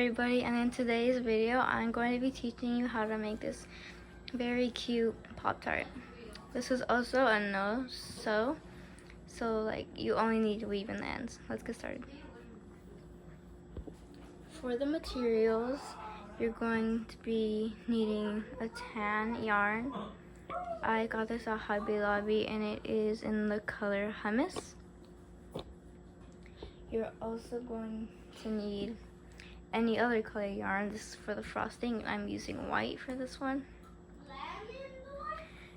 everybody, and in today's video I'm going to be teaching you how to make this very cute Pop Tart. This is also a no sew, so like you only need to weave in the ends. Let's get started. For the materials, you're going to be needing a tan yarn. I got this at Hobby Lobby and it is in the color hummus. You're also going to need any other color yarn. This is for the frosting. I'm using white for this one.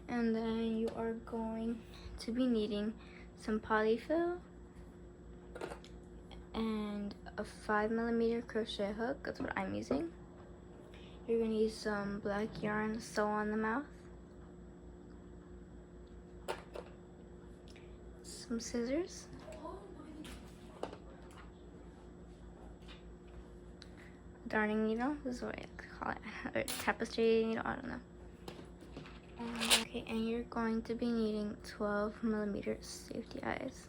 And then you are going to be needing some polyfill and a 5mm crochet hook. That's what I'm using. You're going to use some black yarn to sew on the mouth, some scissors, darning needle, this is what I call it, or tapestry needle, I don't know. And you're going to be needing 12mm safety eyes.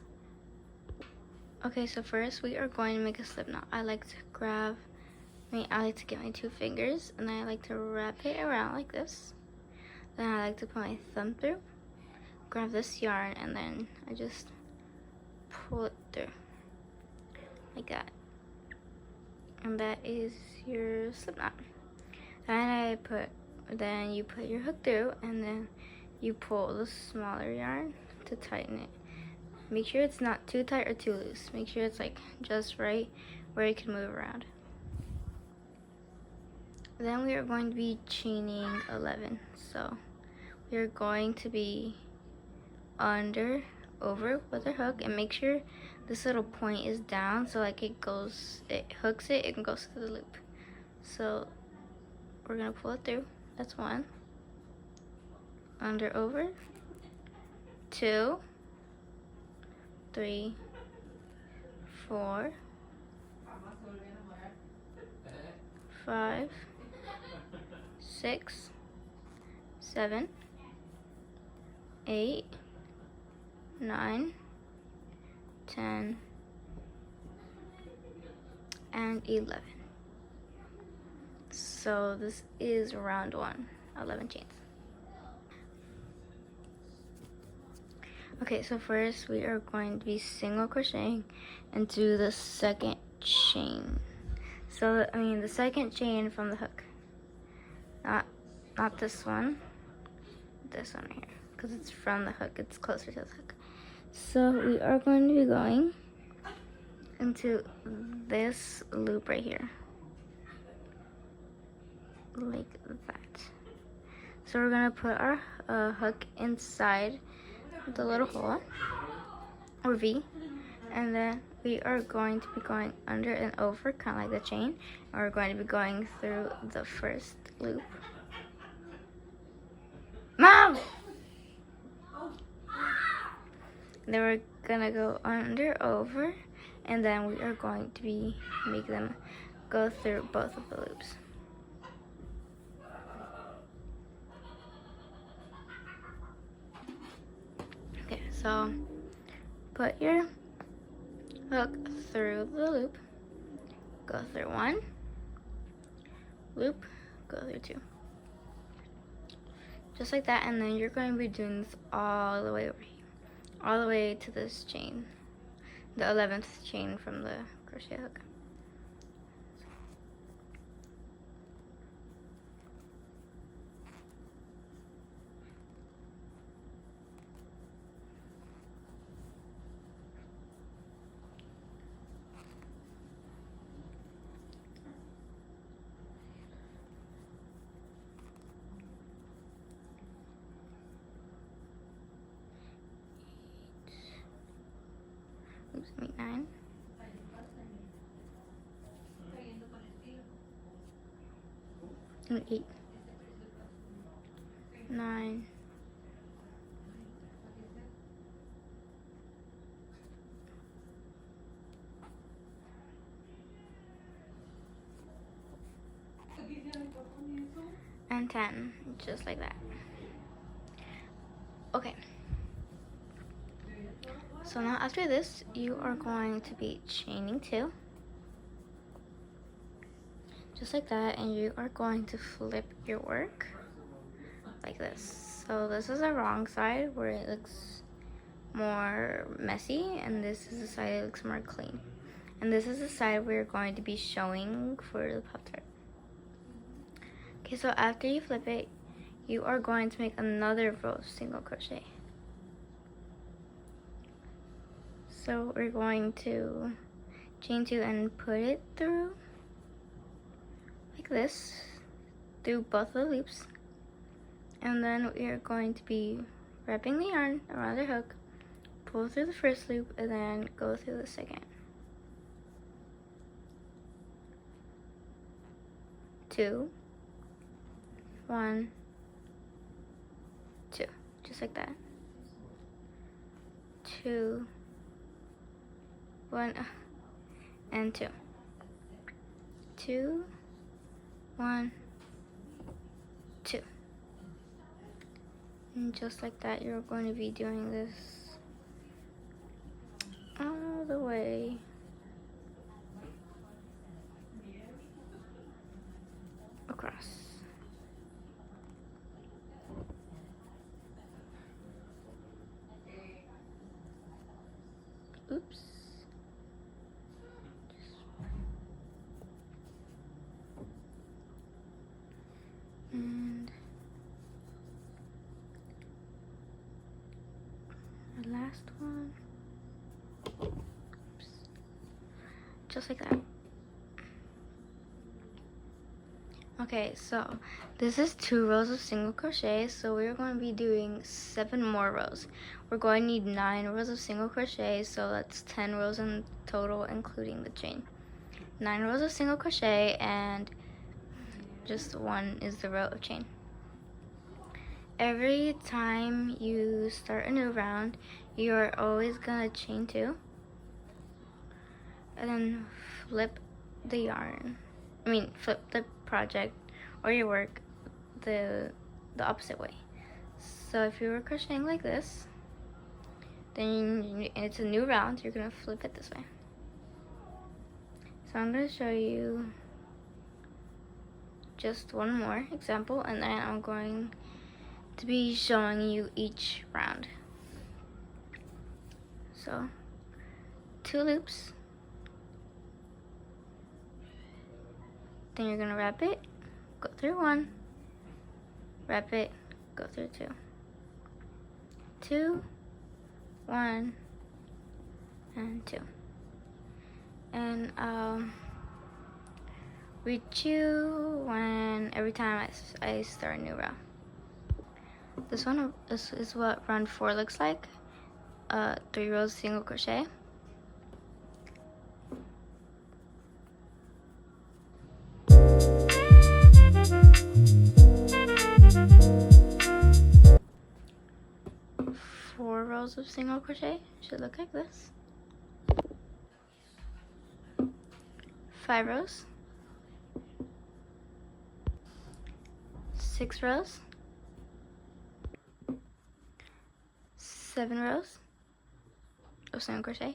Okay, so first we are going to make a slip knot. I like to get my 2 fingers and then I like to wrap it around like this. Then I like to put my thumb through, grab this yarn, and then I just pull it through like that. And that is your slip knot. Then you put your hook through and then you pull the smaller yarn to tighten it. Make sure it's not too tight or too loose. Make sure it's like just right where you can move around. Then we are going to be chaining 11. So we are going to be under, over with our hook, and make sure this little point is down so like it hooks it and goes through the loop. So we're gonna pull it through. That's 1. Under, over, 2, 3, 4, 5, 6, 7, 8, 9, 10, and 11. So this is round 1, 11 chains. Okay, so first we are going to be single crocheting into the second chain. So the second chain from the hook. Not this one. This one right here, because it's from the hook. It's closer to the hook. So we are going to be going into this loop right here, like that. So we're gonna put our hook inside the little hole, or V, and then we are going to be going under and over, kind of like the chain, and we're going to be going through the first loop. Mom! Then we're gonna go under, over, and then we are going to be make them go through both of the loops. Okay, so put your hook through the loop, go through 1 loop, go through 2, just like that. And then you're going to be doing this all the way over here, all the way to this chain, the 11th chain from the crochet hook. Oops, 9. And 8. 9. 10, just like that. Okay. So now after this, you are going to be chaining 2. just like that, and you are going to flip your work like this. So this is the wrong side where it looks more messy, and this is the side that looks more clean. And this is the side we're going to be showing for the Pop Tart. Okay, so after you flip it, you are going to make another row of single crochet. So we're going to chain 2 and put it through like this, through both of the loops. And then we are going to be wrapping the yarn around the hook, pull through the first loop, and then go through the second. 2, 1, 2, just like that. 2, 1, and 2. 2, 1, 2. And just like that, you're going to be doing this all the way across. Oops. And the last one. Oops. Just like that. Okay, so this is 2 rows of single crochet, so we're going to be doing 7 more rows. We're going to need 9 rows of single crochet, so that's 10 rows in total, including the chain. 9 rows of single crochet, and just 1 is the row of chain. Every time you start a new round, you're always gonna chain 2, and then flip the yarn. Flip the project or your work the opposite way. So if you were crocheting like this, then it's a new round, you're gonna flip it this way. So I'm gonna show you just one more example, and then I'm going to be showing you each round. So 2 loops, then you're gonna wrap it, go through 1, wrap it, go through 2, 2, 1, and 2, and reach you when every time I start a new round. This one is what round 4 looks like. 3 rows single crochet. Four rows of single crochet should look like this. 5 rows. 6 rows. 7 rows of single crochet.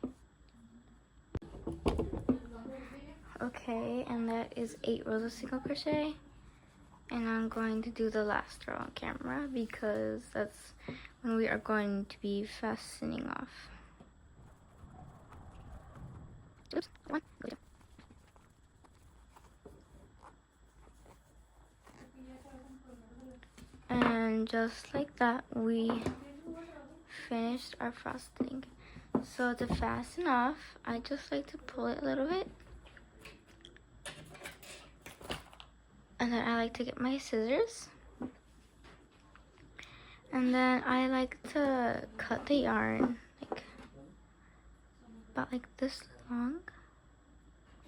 Okay, and that is 8 rows of single crochet. And I'm going to do the last row on camera because that's when we are going to be fastening off. Oops, one. And just like that, we finished our frosting. So to fasten off, I just like to pull it a little bit. And then I like to get my scissors. And then I like to cut the yarn about like this long.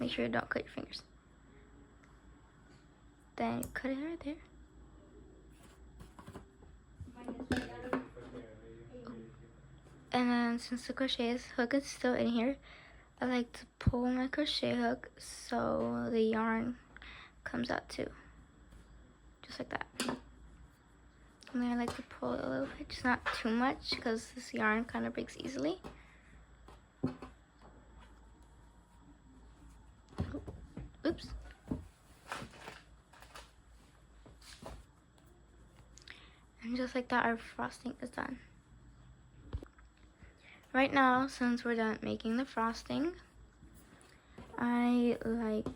Make sure you don't cut your fingers. Then you cut it right there. And then since the crochet hook is still in here, I like to pull my crochet hook so the yarn comes out too. Just like that. And then I like to pull it a little bit, just not too much because this yarn kind of breaks easily. Oops. just like that, our frosting is done. Right now, since we're done making the frosting, I like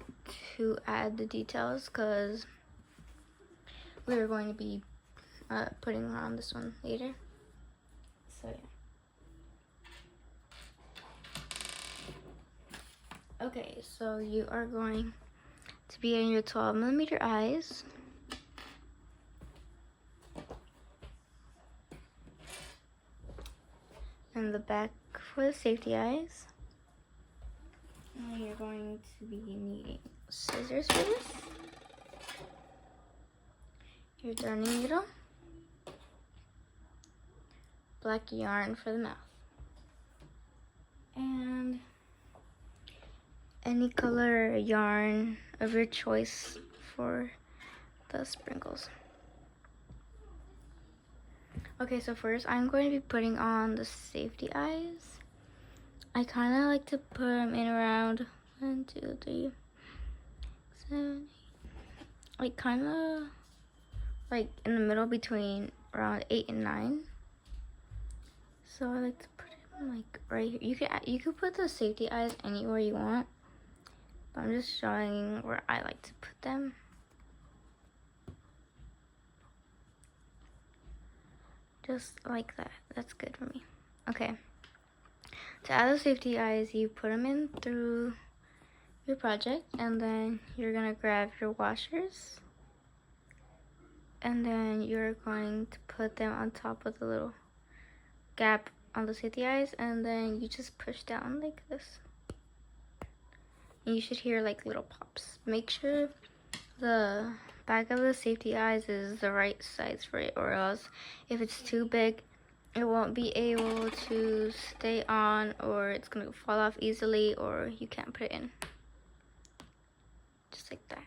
to add the details because we're going to be putting on this one later. So yeah. Okay, so you are going to be in your 12mm eyes. And the back for the safety eyes. And you're going to be needing scissors for this. Your darning needle. Black yarn for the mouth. And any color yarn of your choice for the sprinkles. Okay, so first I'm going to be putting on the safety eyes. I kind of like to put them in around 1, 2, 3, 7, 8, like kind of like in the middle between around 8 and 9. So I like to put it like right here. You can put the safety eyes anywhere you want, but I'm just showing where I like to put them. Just like that. That's good for me. Okay. To add the safety eyes, you put them in through your project, and then you're gonna grab your washers, and then you're going to put them on top of the little gap on the safety eyes, and then you just push down like this. And you should hear like little pops. Make sure the back of the safety eyes is the right size for it, or else if it's too big, it won't be able to stay on, or it's gonna fall off easily, or you can't put it in. Just like that.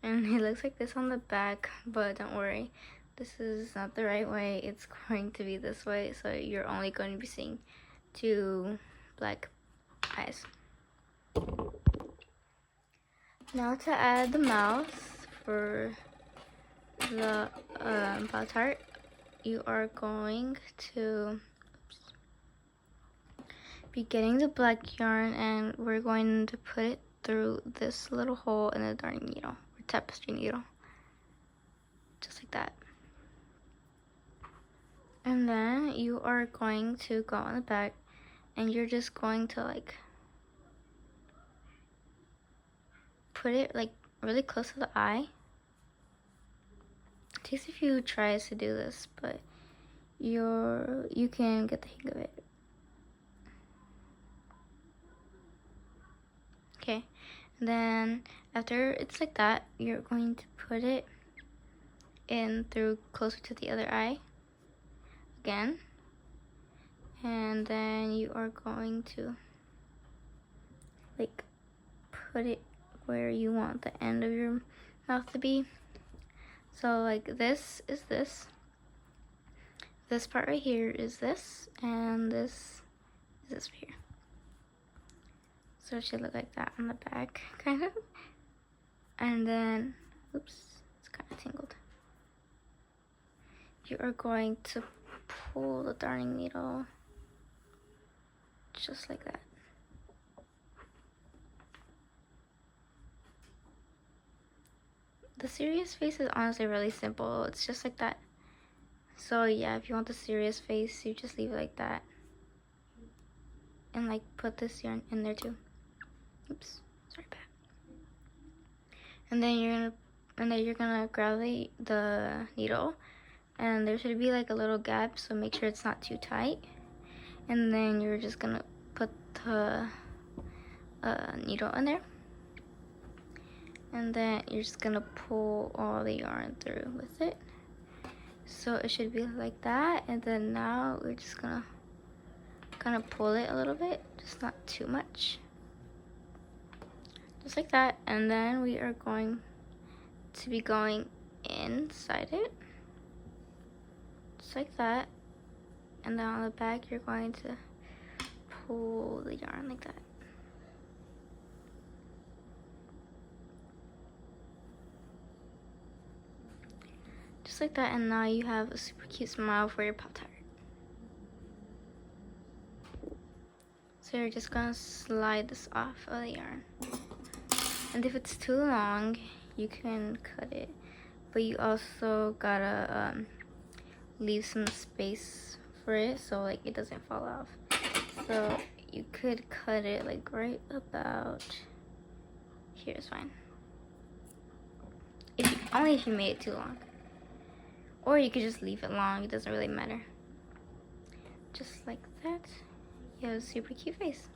And it looks like this on the back, but don't worry, this is not the right way. It's going to be this way, so you're only going to be seeing 2 black eyes. Now to add the mouth for the Pop Tart, you are going to be getting the black yarn, and we're going to put it through this little hole in the darning needle, or tapestry needle, just like that. And then you are going to go on the back, and you're just going to like put it like really close to the eye. It takes a few tries to do this, but you can get the hang of it. Okay, and then after it's like that, you're going to put it in through closer to the other eye again, and then you are going to like put it where you want the end of your mouth to be. So like this is this part right here is this, and this is this right here. So it should look like that on the back, kind of. And then, oops, it's kind of tangled. You are going to pull the darning needle just like that. The serious face is honestly really simple. It's just like that. So yeah, if you want the serious face, you just leave it like that. And like put this yarn in there too. Oops, sorry about that. And then you're gonna grab the needle, and there should be like a little gap, so make sure it's not too tight. And then you're just gonna put the needle in there, and then you're just gonna pull all the yarn through with it. So it should be like that, and then now we're just gonna kind of pull it a little bit, just not too much. Just like that, and then we are going to be going inside it, just like that. And then on the back, you're going to pull the yarn like that. just like that, and now you have a super cute smile for your Pop Tart. So you're just gonna slide this off of the yarn. And if it's too long, you can cut it. But you also gotta leave some space for it so like it doesn't fall off. So you could cut it like right about here is fine. Only if you made it too long. Or you could just leave it long, it doesn't really matter. Just like that. You have a super cute face.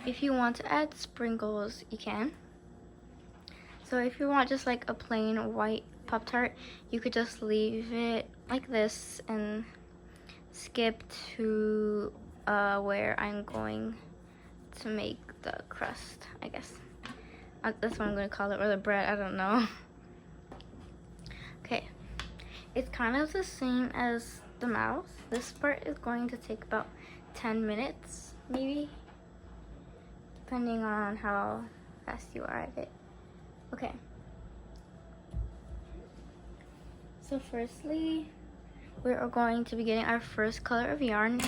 If you want to add sprinkles, you can. So if you want just like a plain white Pop Tart, you could just leave it like this and skip to where I'm going to make the crust, I guess. That's what I'm going to call it, or the bread, I don't know. Okay, it's kind of the same as the mouth. This part is going to take about 10 minutes, maybe, depending on how fast you are at it. Okay. So firstly, we are going to be getting our first color of yarn.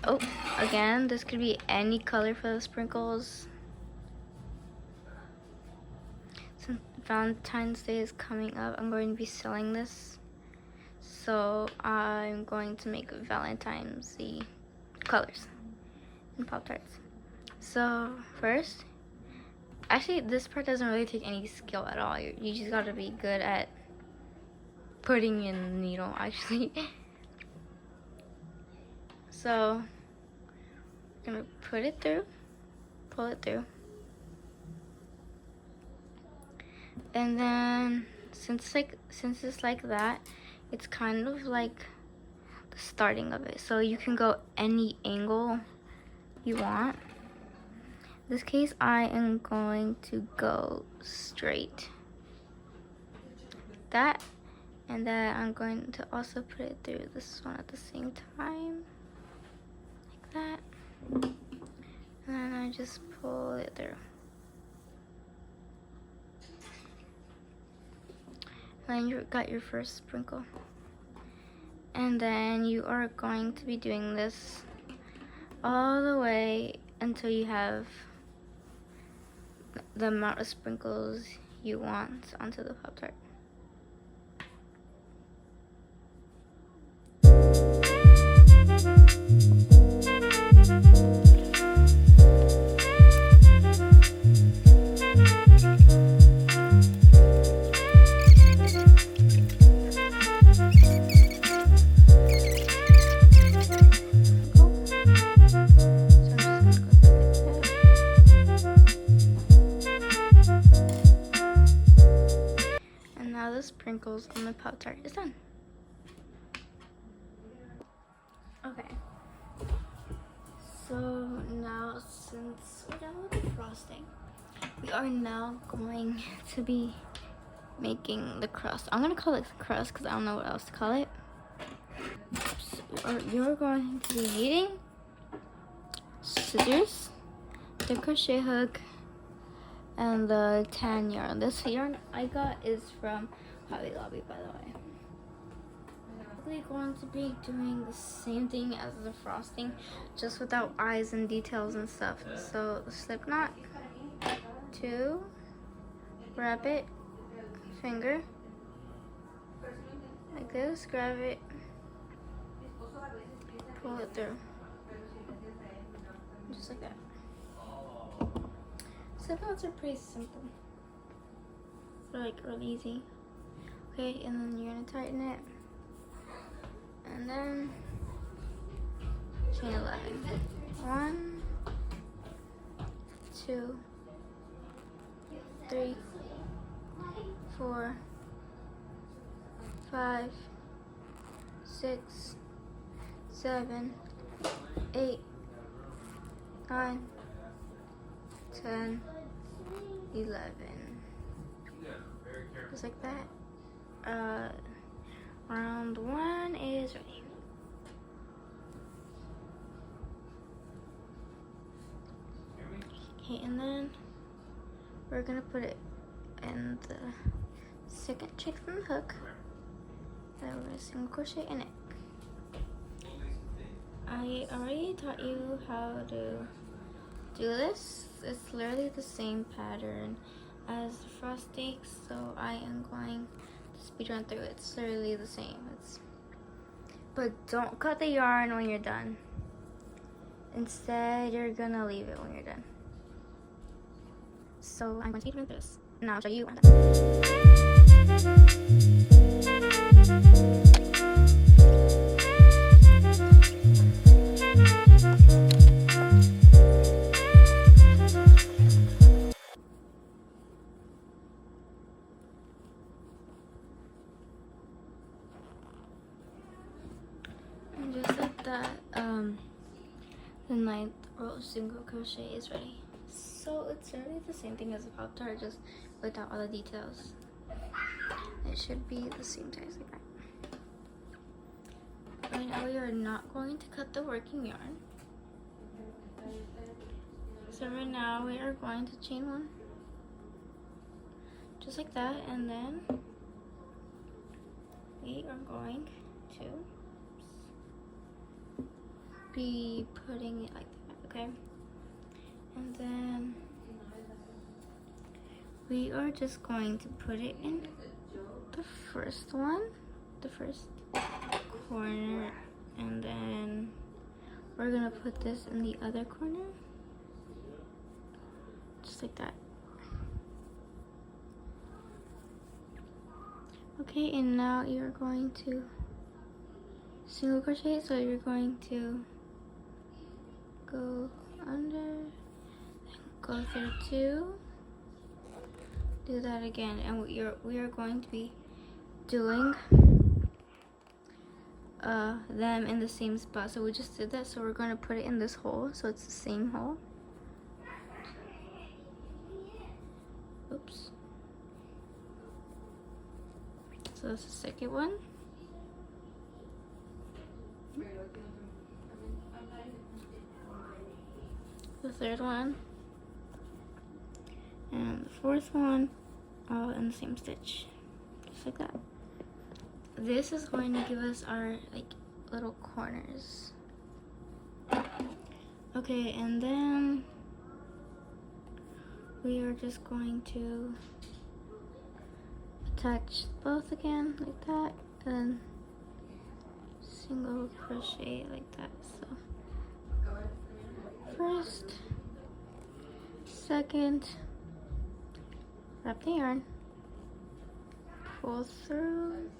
Oh, again, this could be any color for the sprinkles. Since Valentine's Day is coming up, I'm going to be selling this. So I'm going to make Valentine's Day colors and Pop Tarts. So first, actually this part doesn't really take any skill at all. You just gotta be good at putting in the needle, actually. So I'm gonna put it through, pull it through, and then since it's like that, it's kind of like the starting of it. So you can go any angle you want. In this case, I am going to go straight. That, and then I'm going to also put it through this one at the same time. Like that. And then I just pull it through. And then you got your first sprinkle. And then you are going to be doing this all the way until you have the amount of sprinkles you want onto the Pop Tart. Sprinkles on the Pop Tart is done. Okay. So now, since we're done with the frosting, we are now going to be making the crust. I'm gonna call it the crust because I don't know what else to call it. So you're going to be needing scissors, the crochet hook, and the tan yarn. This yarn I got is from Hobby Lobby, by the way. We're going to be doing the same thing as the frosting, just without eyes and details and stuff. So the slip knot, 2, wrap it, finger, like this, grab it, pull it through, just like that. Slip knots are pretty simple. They're like really easy. Okay, and then you're gonna tighten it, and then chain 11. 1, 2, 3, 4, 5, 6, 7, 8, 9, 10, 11. Just like that. Round 1 is ready. Okay, and then we're gonna put it in the second chain from the hook. And then we're gonna single crochet in it. I already taught you how to do this. It's literally the same pattern as the frosty, so I am going to speed run through it. It's literally the same. But don't cut the yarn when you're done. Instead, you're gonna leave it when you're done. So I'm going to speed run through this. Now I'll show you when I'm done. And just like that, the 9th row single crochet is ready. So it's really the same thing as a Pop Tart, just without all the details. It should be the same size like that. Right now we are not going to cut the working yarn. So right now we are going to chain 1. Just like that, and then we are going to be putting it like that, okay? And then we are just going to put it in the first one, the first corner, and then we're gonna put this in the other corner, just like that. Okay, and now you're going to single crochet, so you're going to go under, go through 2, do that again, and we are going to be doing them in the same spot. So we just did that, so we're going to put it in this hole, so it's the same hole. Oops. So that's the second one. The third one. And the fourth one, all in the same stitch. Just like that. This is going to give us our like little corners. Okay, and then we are just going to attach both again like that, and single crochet like that. So first, second, wrap the yarn, pull through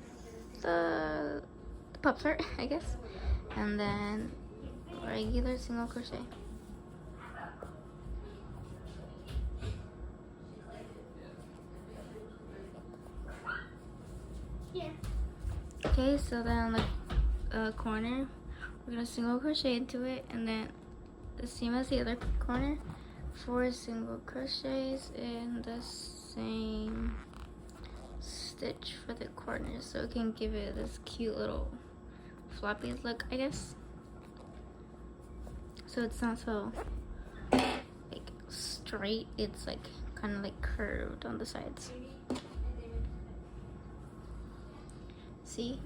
the Pop Tart, I guess, and then regular single crochet. Okay, so then on the corner, we're gonna single crochet into it, and then the same as the other corner, 4 single crochets in the same stitch for the corners, so it can give it this cute little floppy look, I guess. So it's not so like straight, it's like kind of like curved on the sides. See?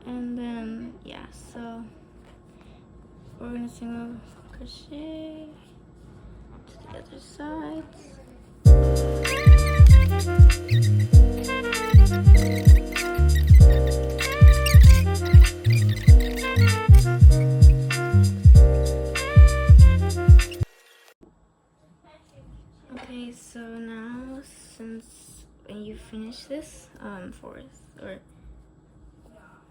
And then yeah, so we're gonna single crochet to the other sides. Okay, so now since when you finish this fourth, or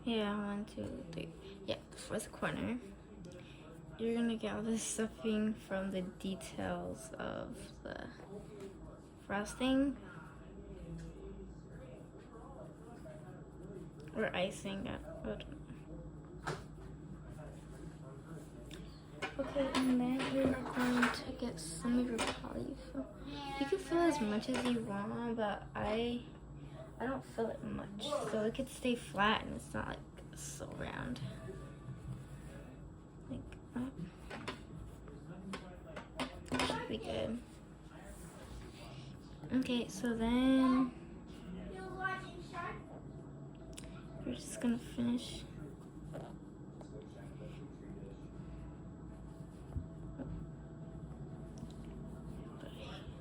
yeah, 1, 2, 3, yeah, the fourth corner, you're gonna get all this stuffing from the details of the frosting or icing. Okay, and then you're going to get some of your polyfill. You can fill as much as you want, but I don't fill it much, so it could stay flat and it's not like so round. Like that. Should be good. Okay, so then we're just gonna finish.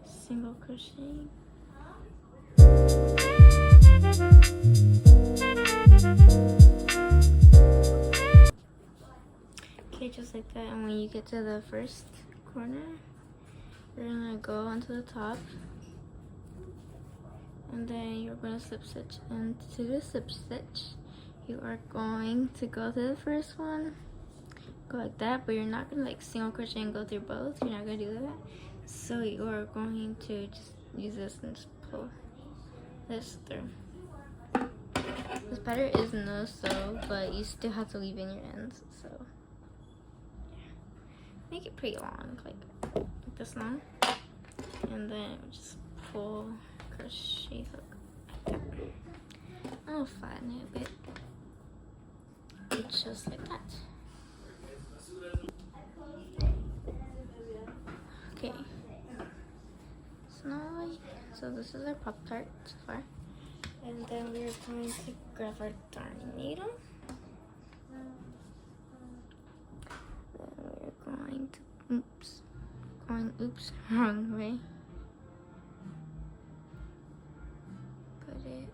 Single crochet. Okay, just like that. And when you get to the first corner, you're gonna go onto the top, and then you're gonna slip stitch. And to do slip stitch, you are going to go to the first one, go like that, but you're not gonna like single crochet and go through both. You're not gonna do that. So you are going to just use this and just pull this through. This pattern is no sew, but you still have to leave in your ends. So yeah, make it pretty long, like this long, and then just pull crochet hook like that. I'll flatten it a bit. It's just like that. Okay. So this is our Pop Tart so far. And then we're going to grab our darning needle. Then we're going to, wrong way. Put it,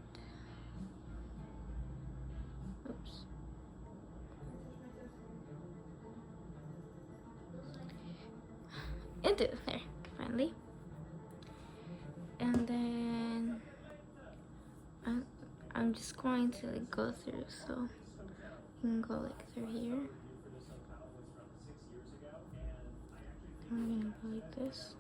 into there, finally. And then I'm just going to like go through, so you can go like through here. I'm gonna go like this.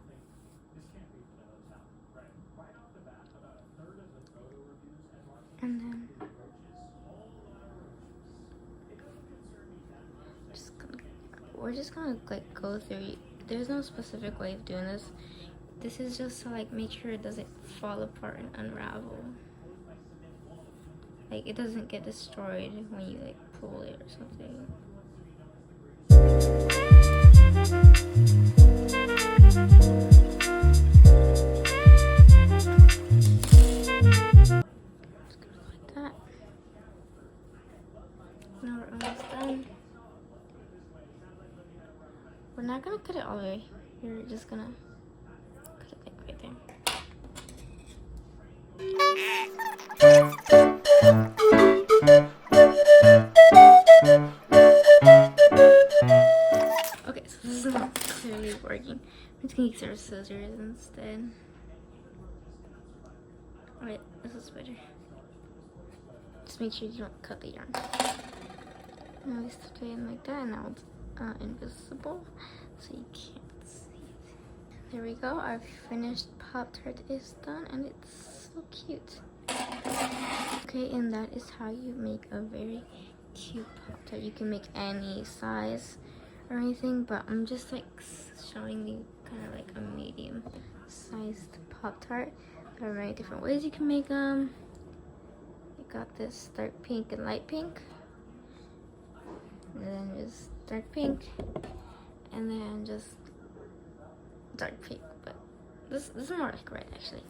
And then we're just gonna like go through. There's no specific way of doing this. This is just to like make sure it doesn't fall apart and unravel. Like it doesn't get destroyed when you like pull it or something. Like that. Now we're almost done. We're not gonna cut it all the way. You're just gonna cut it like right there. Okay, so this is not clearly working. I'm just gonna use our scissors instead. Alright, this is better. Just make sure you don't cut the yarn. Now we stuck it in like that, and now it's invisible, so you can't see it. There we go, our finished Pop Tart is done, and it's so cute. Okay, and that is how you make a very cute Pop Tart. You can make any size or anything, but I'm just like showing you kind of like a medium sized Pop Tart. There are many different ways you can make them. You got this dark pink and light pink, and then just dark pink, and then just dark pink, but this is more like red actually.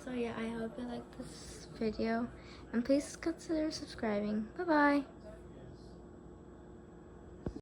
So yeah, I hope you like this video, and please consider subscribing. Bye bye.